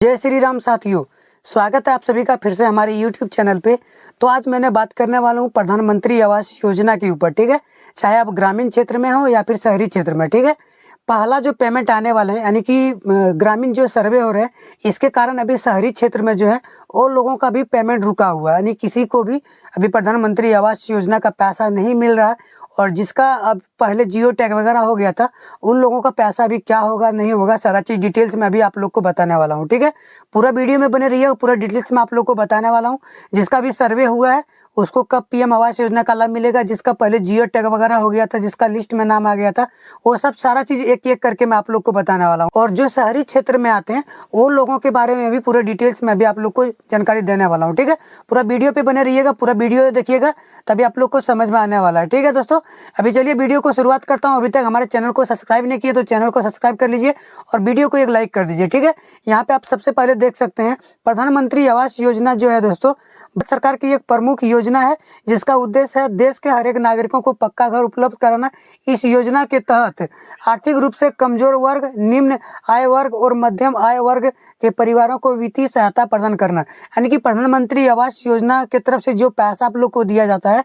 जय श्री राम साथियों, स्वागत है आप सभी का फिर से हमारे YouTube चैनल पे। तो आज मैंने बात करने वाला हूँ प्रधानमंत्री आवास योजना के ऊपर। ठीक है, चाहे आप ग्रामीण क्षेत्र में हो या फिर शहरी क्षेत्र में। ठीक है, पहला जो पेमेंट आने वाला है यानी कि ग्रामीण जो सर्वे हो रहे हैं, इसके कारण अभी शहरी क्षेत्र में जो है वो लोगों का भी पेमेंट रुका हुआ है। यानी किसी को भी अभी प्रधानमंत्री आवास योजना का पैसा नहीं मिल रहा है। और जिसका अब पहले जियो टैग वगैरह हो गया था, उन लोगों का पैसा अभी क्या होगा नहीं होगा, सारा चीज़ डिटेल्स में अभी आप लोग को बताने वाला हूँ। ठीक है, पूरा वीडियो में बने रहिए, पूरा डिटेल्स में आप लोग को बताने वाला हूँ। जिसका भी सर्वे हुआ है उसको कब पीएम आवास योजना का लाभ मिलेगा, जिसका पहले जियो टैग वगैरह हो गया था, जिसका लिस्ट में नाम आ गया था, वो सब सारा चीज़ एक एक करके मैं आप लोग को बताने वाला हूँ। और जो शहरी क्षेत्र में आते हैं वो लोगों के बारे में भी पूरे डिटेल्स में अभी आप लोग को जानकारी देने वाला हूँ। ठीक है, पूरा वीडियो पे बने रहिएगा, पूरा वीडियो देखिएगा, तभी आप लोग को समझ में आने वाला है। ठीक है दोस्तों, अभी चलिए वीडियो को शुरुआत करता हूँ। अभी तक हमारे चैनल को सब्सक्राइब नहीं किए तो चैनल को सब्सक्राइब कर लीजिए और वीडियो को एक लाइक कर दीजिए। ठीक है, यहाँ पे आप सबसे पहले देख सकते हैं प्रधानमंत्री आवास योजना जो है दोस्तों, भारत सरकार की एक प्रमुख योजना है जिसका उद्देश्य है देश के हर एक नागरिकों को पक्का घर उपलब्ध कराना। इस योजना के तहत आर्थिक रूप से कमजोर वर्ग, निम्न आय वर्ग और मध्यम आय वर्ग के परिवारों को वित्तीय सहायता प्रदान करना। यानी कि प्रधानमंत्री आवास योजना की तरफ से जो पैसा आप लोग को दिया जाता है,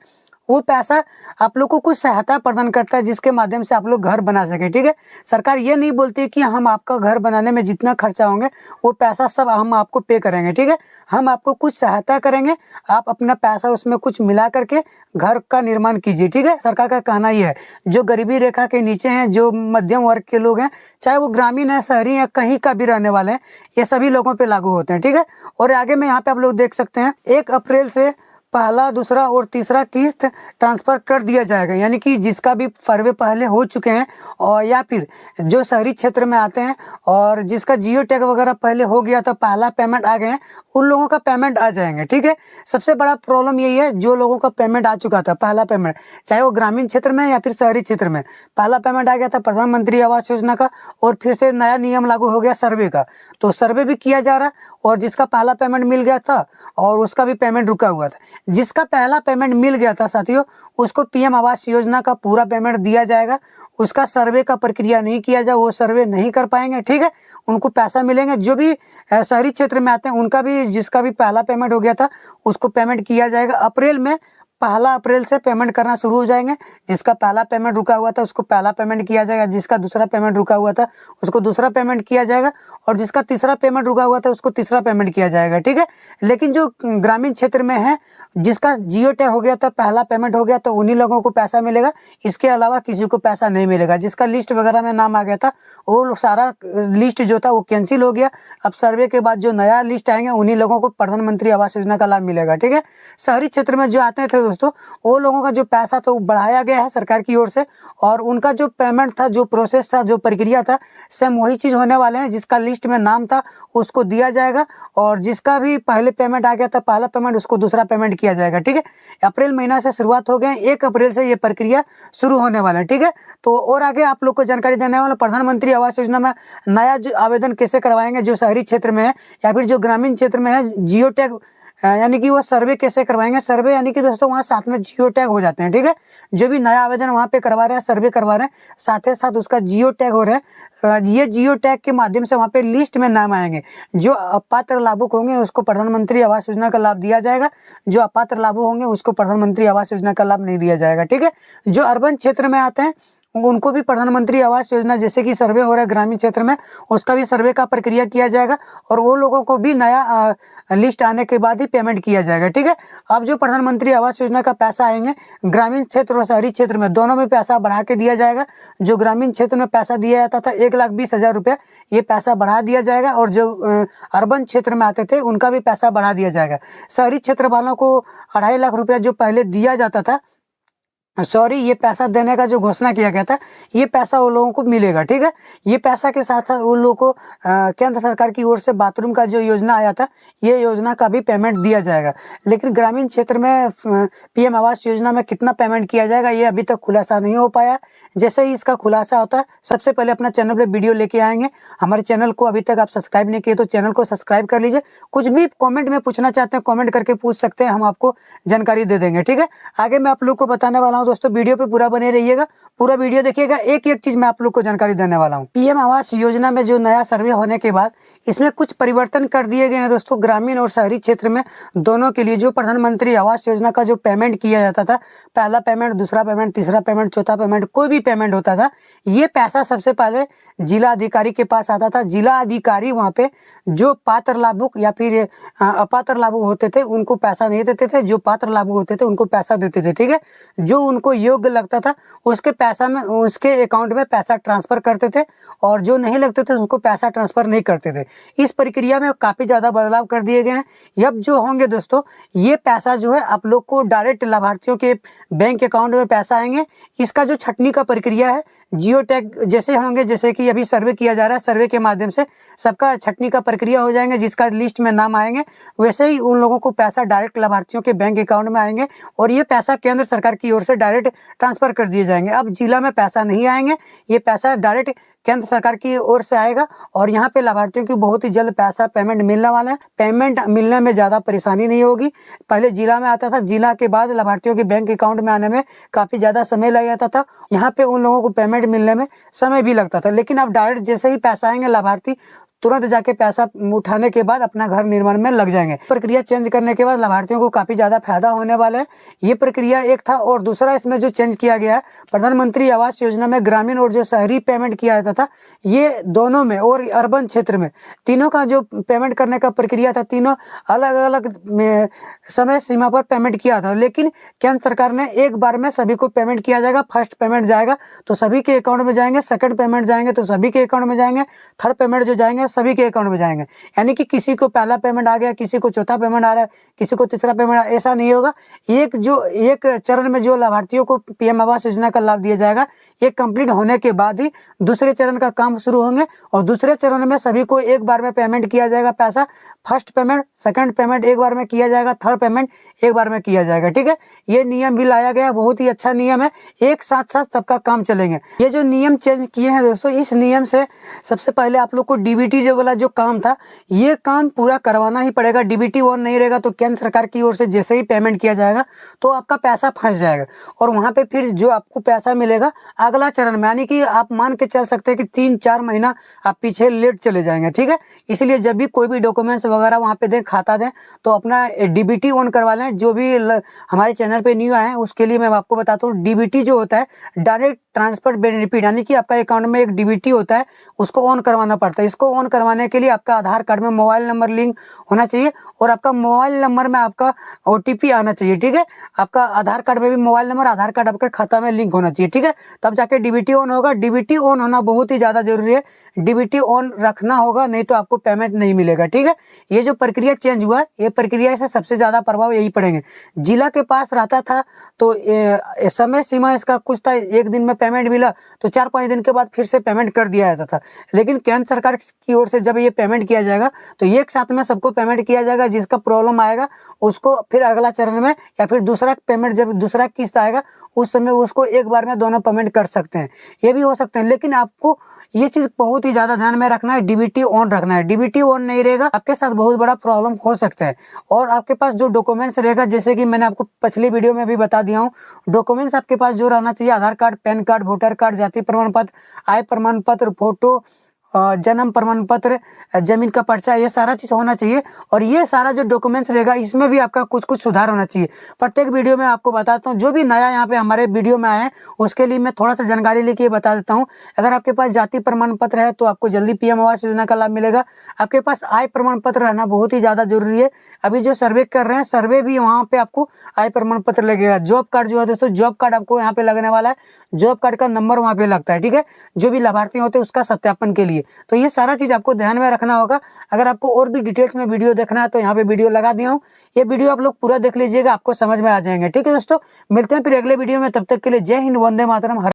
वो पैसा आप लोग को कुछ सहायता प्रदान करता है जिसके माध्यम से आप लोग घर बना सके। ठीक है, सरकार ये नहीं बोलती कि हम आपका घर बनाने में जितना खर्चा होंगे वो पैसा सब हम आपको पे करेंगे। ठीक है, हम आपको कुछ सहायता करेंगे, आप अपना पैसा उसमें कुछ मिला करके घर का निर्माण कीजिए। ठीक है, सरकार का कहना ये है जो गरीबी रेखा के नीचे हैं, जो मध्यम वर्ग के लोग हैं, चाहे वो ग्रामीण है, शहरी है, कहीं का भी रहने वाले हैं, ये सभी लोगों पे लागू होते हैं। ठीक है, और आगे में यहाँ पे आप लोग देख सकते हैं 1 अप्रैल से पहला, दूसरा और तीसरा किस्त ट्रांसफ़र कर दिया जाएगा। यानी कि जिसका भी सर्वे पहले हो चुके हैं और या फिर जो शहरी क्षेत्र में आते हैं और जिसका जियो टैग वगैरह पहले हो गया था, पहला पेमेंट आ गए हैं, उन लोगों का पेमेंट आ जाएंगे। ठीक है, सबसे बड़ा प्रॉब्लम यही है जो लोगों का पेमेंट आ चुका था, पहला पेमेंट, चाहे वो ग्रामीण क्षेत्र में या फिर शहरी क्षेत्र में, पहला पेमेंट आ गया था प्रधानमंत्री आवास योजना का और फिर से नया नियम लागू हो गया सर्वे का। तो सर्वे भी किया जा रहा है और जिसका पहला पेमेंट मिल गया था और उसका भी पेमेंट रुका हुआ था, जिसका पहला पेमेंट मिल गया था साथियों, उसको पीएम आवास योजना का पूरा पेमेंट दिया जाएगा। उसका सर्वे का प्रक्रिया नहीं किया जाए, वो सर्वे नहीं कर पाएंगे। ठीक है, उनको पैसा मिलेंगे। जो भी शहरी क्षेत्र में आते हैं उनका भी, जिसका भी पहला पेमेंट हो गया था उसको पेमेंट किया जाएगा। अप्रैल में, 1 अप्रैल से पेमेंट करना शुरू हो जाएंगे। जिसका पहला पेमेंट रुका हुआ था उसको पहला पेमेंट किया जाएगा, जिसका दूसरा पेमेंट रुका हुआ था उसको दूसरा पेमेंट किया जाएगा और जिसका तीसरा पेमेंट रुका हुआ था उसको तीसरा पेमेंट किया जाएगा। ठीक है, लेकिन जो ग्रामीण क्षेत्र में है, जिसका जियो टैग हो गया था, पहला पेमेंट हो गया, तो उन्हीं लोगों को पैसा मिलेगा। इसके अलावा किसी को पैसा नहीं मिलेगा। जिसका लिस्ट वगैरह में नाम आ गया था वो सारा लिस्ट जो था वो कैंसिल हो गया। अब सर्वे के बाद जो नया लिस्ट आएंगे उन्हीं लोगों को प्रधानमंत्री आवास योजना का लाभ मिलेगा। ठीक है, शहरी क्षेत्र में जो आते थे दोस्तों, वो लोगों का जो पैसा था वो बढ़ाया गया है सरकार की ओर से और उनका जो पेमेंट था, जो प्रोसेस था, जो प्रक्रिया था, सेम वही चीज़ होने वाले हैं। जिसका लिस्ट में नाम था उसको दिया जाएगा और जिसका भी पहले पेमेंट आ गया था, पहला पेमेंट, उसको दूसरा पेमेंट किया जाएगा। ठीक है, अप्रैल महीना से शुरुआत हो गए, 1 अप्रैल से ये प्रक्रिया शुरू होने वाला है। ठीक है, तो और आगे आप लोग को जानकारी देने वाला प्रधानमंत्री आवास योजना में नया जो आवेदन कैसे करवाएंगे, जो शहरी क्षेत्र में है या फिर जो ग्रामीण क्षेत्र में है, जियो टैग यानी कि वो सर्वे कैसे करवाएंगे। सर्वे यानी कि दोस्तों वहाँ साथ में जियो टैग हो जाते हैं। ठीक है, जो भी नया आवेदन वहाँ पे करवा रहे हैं, सर्वे करवा रहे हैं, साथ ही साथ उसका जियो टैग हो रहा है। ये जियो टैग के माध्यम से वहाँ पे लिस्ट में नाम आएंगे। जो अपात्र लाभुक होंगे उसको प्रधानमंत्री आवास योजना का लाभ दिया जाएगा, जो अपात्र लाभुक होंगे उसको प्रधानमंत्री आवास योजना का लाभ नहीं दिया जाएगा। ठीक है, जो अर्बन क्षेत्र में आते हैं उनको भी प्रधानमंत्री आवास योजना, जैसे कि सर्वे हो रहा है ग्रामीण क्षेत्र में, उसका भी सर्वे का प्रक्रिया किया जाएगा और वो लोगों को भी नया लिस्ट आने के बाद ही पेमेंट किया जाएगा। ठीक है, अब जो प्रधानमंत्री आवास योजना का पैसा आएंगे, ग्रामीण क्षेत्र और शहरी क्षेत्र में दोनों में पैसा बढ़ा के दिया जाएगा। जो ग्रामीण क्षेत्र में पैसा दिया जाता था 1,20,000 रुपया, ये पैसा बढ़ा दिया जाएगा और जो अर्बन क्षेत्र में आते थे उनका भी पैसा बढ़ा दिया जाएगा। शहरी क्षेत्र वालों को 2.5 लाख रुपया जो पहले दिया जाता था, ये पैसा देने का जो घोषणा किया गया था, ये पैसा वो लोगों को मिलेगा। ठीक है, ये पैसा के साथ साथ उन लोगों को केंद्र सरकार की ओर से बाथरूम का जो योजना आया था, ये योजना का भी पेमेंट दिया जाएगा। लेकिन ग्रामीण क्षेत्र में पीएम आवास योजना में कितना पेमेंट किया जाएगा ये अभी तक खुलासा नहीं हो पाया। जैसे ही इसका खुलासा होता है सबसे पहले अपना चैनल पे वीडियो लेके आएंगे। हमारे चैनल को अभी तक आप सब्सक्राइब नहीं किए तो चैनल को सब्सक्राइब कर लीजिए। कुछ भी कमेंट में पूछना चाहते हैं कमेंट करके पूछ सकते हैं, हम आपको जानकारी दे देंगे। ठीक है, आगे मैं आप लोग को बताने वाला हूँ दोस्तों, वीडियो पे पूरा बने रहिएगा, पूरा वीडियो देखिएगा, एक एक चीज मैं आप लोग को जानकारी देने वाला हूँ। पीएम आवास योजना में जो नया सर्वे होने के बाद इसमें कुछ परिवर्तन कर दिए गए हैं दोस्तों। ग्रामीण और शहरी क्षेत्र में दोनों के लिए जो प्रधानमंत्री आवास योजना का जो पेमेंट किया जाता था, पहला पेमेंट, दूसरा पेमेंट, तीसरा पेमेंट, चौथा पेमेंट, कोई भी पेमेंट होता था, ये पैसा सबसे पहले जिला अधिकारी के पास आता था। जिला अधिकारी वहाँ पे जो पात्र लाभुक या फिर अपात्र लाभुक होते थे उनको पैसा नहीं देते थे, जो पात्र लाभुक होते थे उनको पैसा देते थे, ठीक है। जो उनको योग्य लगता था उसके पैसा में, उसके अकाउंट में पैसा ट्रांसफर करते थे, और जो नहीं लगते थे उनको पैसा ट्रांसफर नहीं करते थे। इस प्रक्रिया में काफ़ी ज़्यादा बदलाव कर दिए गए हैं। अब जो होंगे दोस्तों, ये पैसा जो है आप लोग को डायरेक्ट लाभार्थियों के बैंक अकाउंट में पैसा आएंगे। इसका जो छटनी का प्रक्रिया है, जियो टैग जैसे होंगे, जैसे कि अभी सर्वे किया जा रहा है, सर्वे के माध्यम से सबका छटनी का प्रक्रिया हो जाएंगे, जिसका लिस्ट में नाम आएंगे वैसे ही उन लोगों को पैसा डायरेक्ट लाभार्थियों के बैंक अकाउंट में आएंगे, और ये पैसा केंद्र सरकार की ओर से डायरेक्ट ट्रांसफर कर दिए जाएंगे। अब जिला में पैसा नहीं आएंगे, ये पैसा डायरेक्ट केंद्र सरकार की ओर से आएगा, और यहाँ पे लाभार्थियों को बहुत ही जल्द पैसा पेमेंट मिलने वाला है। पेमेंट मिलने में ज़्यादा परेशानी नहीं होगी। पहले जिला में आता था, जिला के बाद लाभार्थियों के बैंक अकाउंट में आने में काफ़ी ज़्यादा समय लग जाता था। यहाँ पे उन लोगों को पेमेंट मिलने में समय भी लगता था, लेकिन अब डायरेक्ट जैसे ही पैसा आएंगे, लाभार्थी तुरंत जाके पैसा उठाने के बाद अपना घर निर्माण में लग जाएंगे। प्रक्रिया चेंज करने के बाद लाभार्थियों को काफ़ी ज़्यादा फायदा होने वाला है। ये प्रक्रिया एक था, और दूसरा इसमें जो चेंज किया गया है, प्रधानमंत्री आवास योजना में ग्रामीण और जो शहरी पेमेंट किया जाता था, ये दोनों में और अर्बन क्षेत्र में तीनों का जो पेमेंट करने का प्रक्रिया था, तीनों अलग अलग समय सीमा पर पेमेंट किया था। लेकिन केंद्र सरकार ने एक बार में सभी को पेमेंट किया जाएगा। फर्स्ट पेमेंट जाएगा तो सभी के अकाउंट में जाएंगे, सेकंड पेमेंट जाएंगे तो सभी के अकाउंट में जाएंगे, थर्ड पेमेंट जो जाएंगे सभी के अकाउंट में जाएंगे। यानी कि किसी को पहला पेमेंट आ गया, किसी को चौथा पेमेंट आ रहा है, किसी को तीसरा पेमेंट, ऐसा नहीं होगा। एक चरण में जो लाभार्थियों को पीएम आवास योजना का लाभ दिया जाएगा, ये कंप्लीट होने के बाद ही दूसरे चरण का काम शुरू होंगे, और दूसरे चरण में सभी को एक बार में पेमेंट किया जाएगा पैसा। फर्स्ट पेमेंट, सेकंड पेमेंट एक बार में किया जाएगा, थर्ड पेमेंट एक बार में किया जाएगा, ठीक है। ये नियम भी लाया गया, बहुत ही अच्छा नियम है, एक साथ साथ सबका काम चलेंगे। ये जो नियम चेंज किए हैं दोस्तों, इस नियम से सबसे पहले आप लोग को डीबीटी जो वाला जो काम था, ये काम पूरा करवाना ही पड़ेगा। डीबीटी ऑन नहीं रहेगा तो केंद्र सरकार की ओर से जैसे ही पेमेंट किया जाएगा तो आपका पैसा फंस जाएगा, और वहाँ पे फिर जो आपको पैसा मिलेगा अगला चरण में, यानी कि आप मान के चल सकते हैं कि 3-4 महीना आप पीछे लेट चले जाएंगे, ठीक है। इसलिए जब भी कोई भी डॉक्यूमेंट्स वगैरह वहाँ पे दें, खाता दें, तो अपना डीबीटी ऑन करवा लें। जो भी हमारे चैनल पे न्यू आए हैं उसके लिए मैं आपको बताता हूँ, डीबीटी जो होता है डायरेक्ट ट्रांसफर बेनिफिट, यानी कि आपका अकाउंट में एक डीबीटी होता है, उसको ऑन करवाना पड़ता है। इसको ऑन करवाने के लिए आपका आधार कार्ड में मोबाइल नंबर लिंक होना चाहिए, और आपका मोबाइल नंबर में आपका OTP आना चाहिए, ठीक है। आपका आधार कार्ड में भी मोबाइल नंबर, आधार कार्ड आपके खाता में लिंक होना चाहिए, ठीक है, तब जाके डीबीटी ऑन होगा। डीबीटी ऑन होना बहुत ही ज़्यादा जरूरी है, डीबीटी ऑन रखना होगा, नहीं तो आपको पेमेंट नहीं मिलेगा, ठीक है। ये जो प्रक्रिया चेंज हुआ है, ये प्रक्रिया से सबसे ज़्यादा प्रभाव यही पड़ेंगे। जिला के पास रहता था तो समय सीमा इसका कुछ था, एक दिन में पेमेंट मिला तो 4-5 दिन के बाद फिर से पेमेंट कर दिया जाता था। लेकिन केंद्र सरकार की ओर से जब ये पेमेंट किया जाएगा तो एक साथ में सबको पेमेंट किया जाएगा। जिसका प्रॉब्लम आएगा उसको फिर अगला चरण में, या फिर दूसरा पेमेंट जब दूसरा किस्त आएगा उस समय उसको एक बार में दोनों पेमेंट कर सकते हैं, ये भी हो सकते हैं। लेकिन आपको ये चीज़ बहुत ही ज़्यादा ध्यान में रखना है, डीबीटी ऑन रखना है। डीबीटी ऑन नहीं रहेगा, आपके साथ बहुत बड़ा प्रॉब्लम हो सकता है। और आपके पास जो डॉक्यूमेंट्स रहेगा, जैसे कि मैंने आपको पिछली वीडियो में भी बता दिया हूँ, डॉक्यूमेंट्स आपके पास जो रहना चाहिए, Aadhaar card, PAN card, voter card, जाति प्रमाण पत्र, आय प्रमाण पत्र, फोटो, जन्म प्रमाण पत्र, जमीन का पर्चा, ये सारा चीज़ होना चाहिए। और ये सारा जो डॉक्यूमेंट्स रहेगा इसमें भी आपका कुछ कुछ सुधार होना चाहिए। प्रत्येक वीडियो में आपको बताता हूँ, जो भी नया यहाँ पे हमारे वीडियो में आए हैं उसके लिए मैं थोड़ा सा जानकारी लेके बता देता हूँ। अगर आपके पास जाति प्रमाण पत्र है तो आपको जल्दी पीएम आवास योजना का लाभ मिलेगा। आपके पास आय प्रमाण पत्र रहना बहुत ही ज़्यादा जरूरी है। अभी जो सर्वे कर रहे हैं, सर्वे भी वहाँ पे आपको आय प्रमाण पत्र लगेगा। जॉब कार्ड जो है दोस्तों, जॉब कार्ड आपको यहाँ पे लगने वाला है, जॉब कार्ड का नंबर वहाँ पे लगता है, ठीक है, जो भी लाभार्थी होते हैं उसका सत्यापन के लिए। तो ये सारा चीज़ आपको ध्यान में रखना होगा। अगर आपको और भी डिटेल्स में वीडियो देखना है तो यहाँ पे वीडियो लगा दिया हूँ, ये वीडियो आप लोग पूरा देख लीजिएगा, आपको समझ में आ जाएंगे, ठीक है दोस्तों। मिलते हैं फिर अगले वीडियो में, तब तक के लिए जय हिंद, वंदे मातरम।